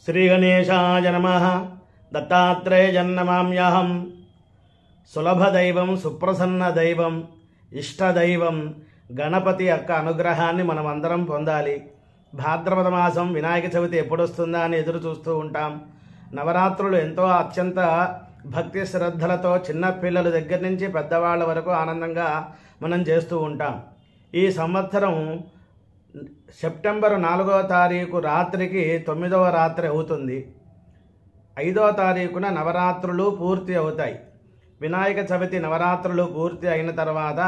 శ్రీగణేశాయ నమః. దత్తాత్రేయన్నమామ్యహం. సులభదైవం, సుప్రసన్న దైవం, ఇష్టదైవం గణపతి యొక్క అనుగ్రహాన్ని మనం అందరం పొందాలి. భాద్రపద మాసం వినాయక చవితి ఎప్పుడొస్తుందా అని ఎదురు చూస్తూ ఉంటాం. నవరాత్రులు ఎంతో అత్యంత భక్తి శ్రద్ధలతో చిన్నపిల్లల దగ్గర నుంచి పెద్దవాళ్ళ వరకు ఆనందంగా మనం చేస్తూ ఉంటాం. ఈ సంవత్సరం సెప్టెంబర్ 4వ తారీఖు రాత్రికి 9వ రాత్రి అవుతుంది. 5వ తారీఖున నవరాత్రులు పూర్తి అవుతాయి. వినాయక చవితి నవరాత్రులు పూర్తి అయిన తర్వాత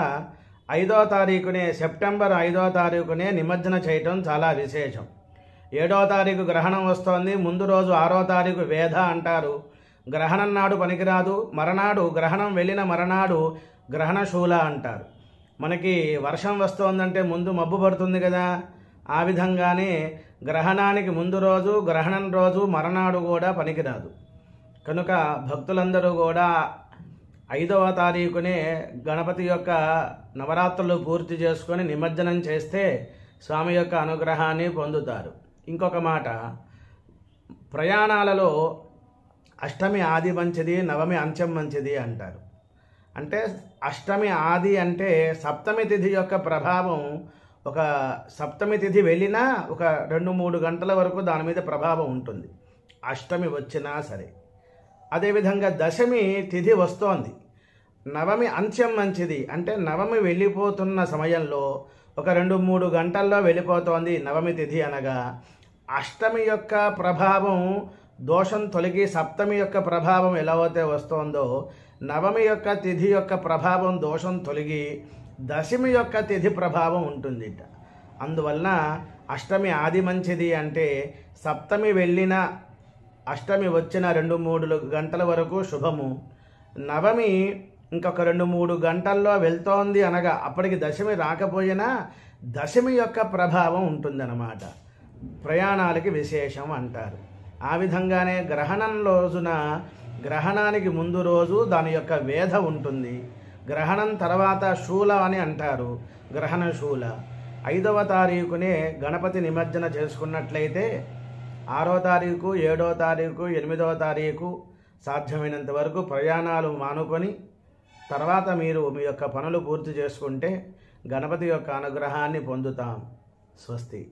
5వ తారీఖునే, సెప్టెంబర్ 5వ తారీఖునే నిమజ్జన చేయటం చాలా విశేషం. 7వ తారీఖు గ్రహణం వస్తోంది. ముందు రోజు 6వ తారీఖు వేధ అంటారు. గ్రహణం నాడు పనికిరాదు. మరనాడు గ్రహణం వెళ్ళిన మరనాడు గ్రహణశూల అంటారు. మనకి వర్షం వస్తోందంటే ముందు మబ్బు పడుతుంది కదా, ఆ విధంగానే గ్రహణానికి ముందు రోజు, గ్రహణం రోజు, మరనాడు కూడా పనికిరాదు. కనుక భక్తులందరూ కూడా 5వ తారీఖునే గణపతి యొక్క నవరాత్రులు పూర్తి చేసుకొని నిమజ్జనం చేస్తే స్వామి యొక్క అనుగ్రహాన్ని పొందుతారు. ఇంకొక మాట, ప్రయాణాలలో అష్టమి ఆది మంచిది, నవమి అంత్యం మంచిది అంటారు. అంటే అష్టమి ఆది అంటే సప్తమి తిథి యొక్క ప్రభావం, ఒక సప్తమి తిథి వెళ్ళినా ఒక 2-3 గంటల వరకు దాని మీద ప్రభావం ఉంటుంది, అష్టమి వచ్చినా సరే. అదేవిధంగా దశమి తిథి వస్తోంది. నవమి అంత్యం మంచిది అంటే నవమి వెళ్ళిపోతున్న సమయంలో ఒక 2-3 గంటల్లో వెళ్ళిపోతోంది నవమి తిథి అనగా. అష్టమి యొక్క ప్రభావం దోషం తొలగి సప్తమి యొక్క ప్రభావం ఎలా అయితే వస్తోందో, నవమి యొక్క తిథి యొక్క ప్రభావం దోషం తొలగి దశమి యొక్క తిథి ప్రభావం ఉంటుంది. అందువలన అష్టమి ఆది మంచిది అంటే సప్తమి వెళ్ళిన అష్టమి వచ్చిన 2-3 గంటల వరకు శుభము. నవమి ఇంకొక 2-3 గంటల్లో వెళ్తోంది అనగా అప్పటికి దశమి రాకపోయినా దశమి యొక్క ప్రభావం ఉంటుందన్నమాట. ప్రయాణాలకి విశేషం అంటారు. ఆ విధంగానే గ్రహణం రోజున, గ్రహణానికి ముందు రోజు దాని యొక్క వేధ ఉంటుంది. గ్రహణం తర్వాత శూల అని అంటారు, గ్రహణ శూల. 5వ తారీఖునే గణపతి నిమజ్జన చేసుకున్నట్లయితే 6వ తారీఖు, 7వ తారీఖు, 8వ తారీఖు సాధ్యమైనంత వరకు ప్రయాణాలు మానుకొని తర్వాత మీరు మీ యొక్క పనులు పూర్తి చేసుకుంటే గణపతి యొక్క అనుగ్రహాన్ని పొందుతాం. స్వస్తి.